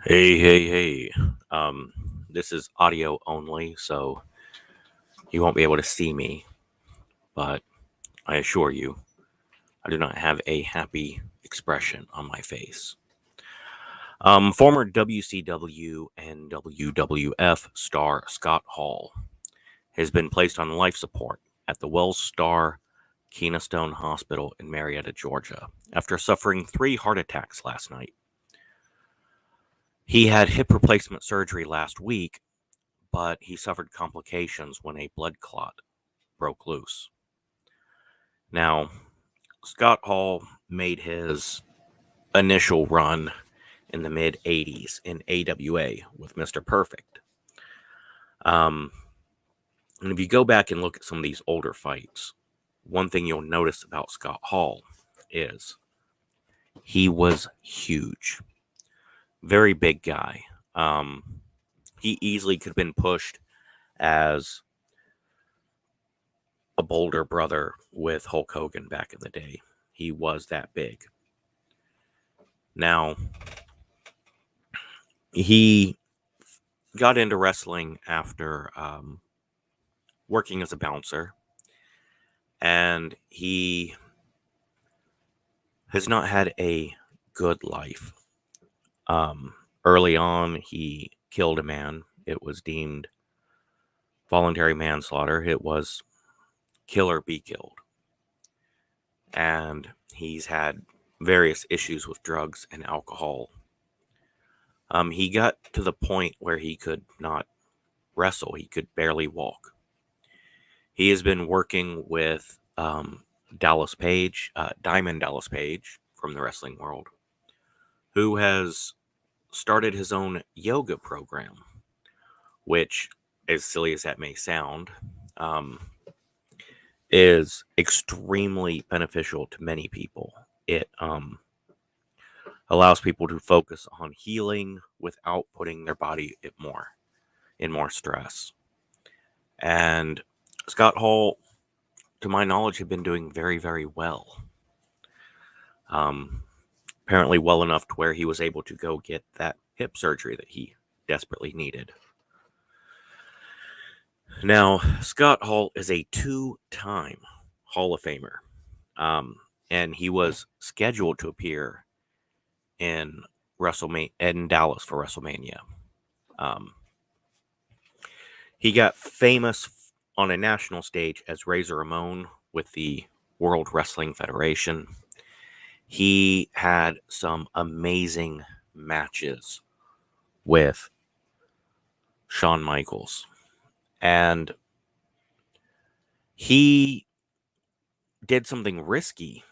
Hey. This is audio only, so you won't be able to see me, but I assure you, I do not have a happy expression on my face. Former WCW and WWF star Scott Hall has been placed on life support at the Wells Star Keystone Hospital in Marietta, Georgia, after suffering 3 heart attacks last night. He had hip replacement surgery last week, but he suffered complications when a blood clot broke loose. Now, Scott Hall made his initial run in the mid 80s in AWA with Mr. Perfect. And if you go back and look at some of these older fights, one thing you'll notice about Scott Hall is he was huge. Very big guy. He easily could have been pushed as a Boulder brother with Hulk Hogan back in the day. He was that big. Now, he got into wrestling after working as a bouncer, and he has not had a good life. Early on, he killed a man. It was deemed voluntary manslaughter. It was kill or be killed. And he's had various issues with drugs and alcohol. He got to the point where he could not wrestle. He could barely walk. He has been working with Dallas Page, Diamond Dallas Page from the wrestling world, who has started his own yoga program, which, as silly as that may sound, is extremely beneficial to many people. It allows people to focus on healing without putting their body in more stress. And Scott Hall, to my knowledge, had been doing very, very well. Apparently well enough to where he was able to go get that hip surgery that he desperately needed. Now, Scott Hall is a 2-time Hall of Famer. And he was scheduled to appear in Dallas for WrestleMania. He got famous on a national stage as Razor Ramon with the World Wrestling Federation. He had some amazing matches with Shawn Michaels. And he did something risky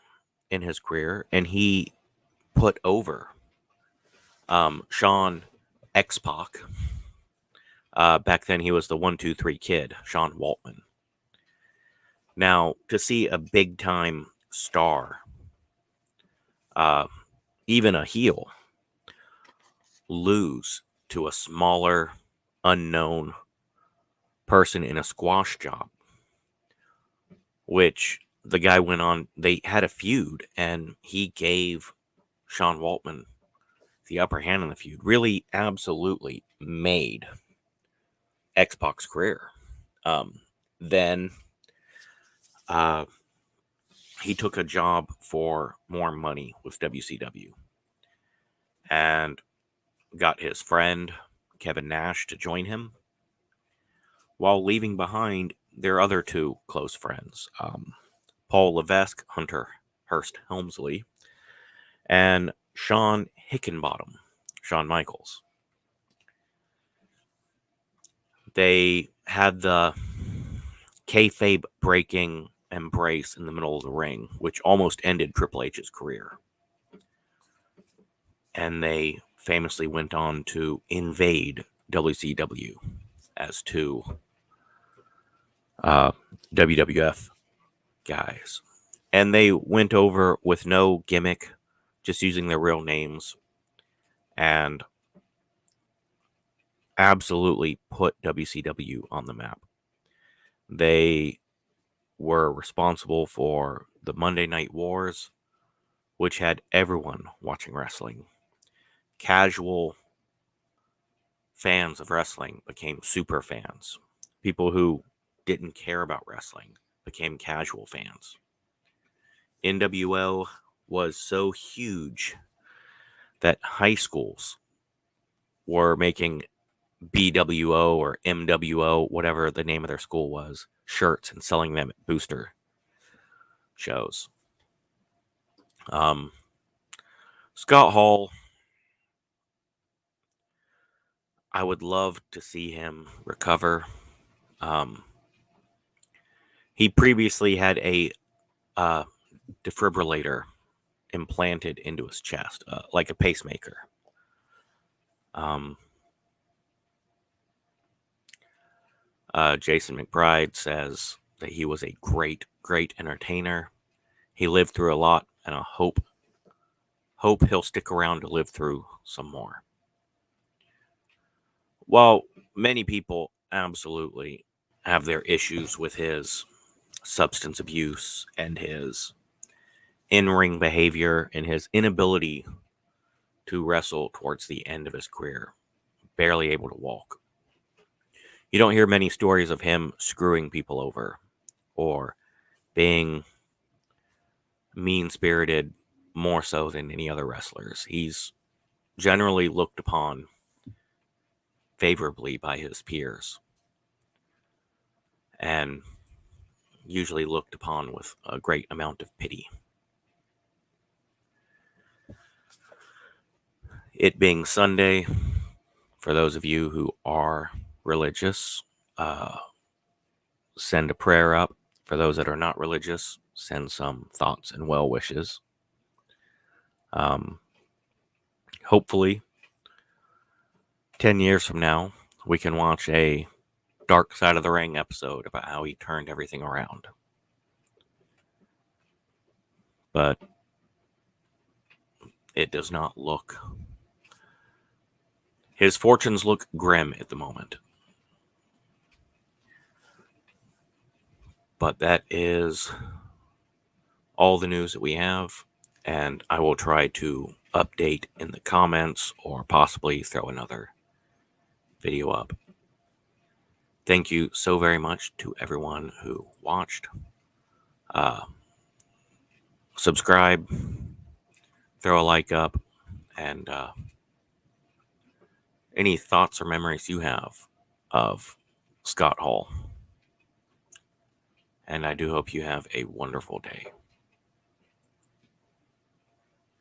in his career, and he put over Shawn X-Pac. Back then, he was the 1-2-3 Kid, Sean Waltman. Now, to see a big-time star, even a heel, lose to a smaller, unknown person in a squash job, which the guy went on, they had a feud, and he gave Sean Waltman the upper hand in the feud, really absolutely made X-Pac's career. Then he took a job for more money with WCW and got his friend Kevin Nash to join him, while leaving behind their other 2 close friends, Paul Levesque, Hunter Hearst Helmsley, and Sean Hickenbottom, Shawn Michaels. They had the kayfabe breaking embrace in the middle of the ring, which almost ended Triple H's career. And they famously went on to invade WCW as 2 WWF guys. And they went over with no gimmick, just using their real names, and absolutely put WCW on the map. They were responsible for the Monday Night Wars, which had everyone watching wrestling. Casual fans of wrestling became super fans. People who didn't care about wrestling became casual fans. NWO was so huge that high schools were making BWO or MWO, whatever the name of their school was, shirts and selling them at booster shows. Scott Hall, I would love to see him recover. He previously had a defibrillator implanted into his chest, like a pacemaker. Jason McBride says that he was a great, great entertainer. He lived through a lot, and I hope he'll stick around to live through some more. While many people absolutely have their issues with his substance abuse and his in-ring behavior and his inability to wrestle towards the end of his career, barely able to walk, you don't hear many stories of him screwing people over or being mean-spirited more so than any other wrestlers. He's generally looked upon favorably by his peers and usually looked upon with a great amount of pity. It being Sunday, for those of you who are religious, send a prayer up. For those that are not religious, send some thoughts and well wishes. Hopefully, 10 years from now, we can watch a Dark Side of the Ring episode about how he turned everything around. But it does not look... His fortunes look grim at the moment. But that is all the news that we have, and I will try to update in the comments or possibly throw another video up. Thank you so very much to everyone who watched. Subscribe, throw a like up, and any thoughts or memories you have of Scott Hall. And I do hope you have a wonderful day.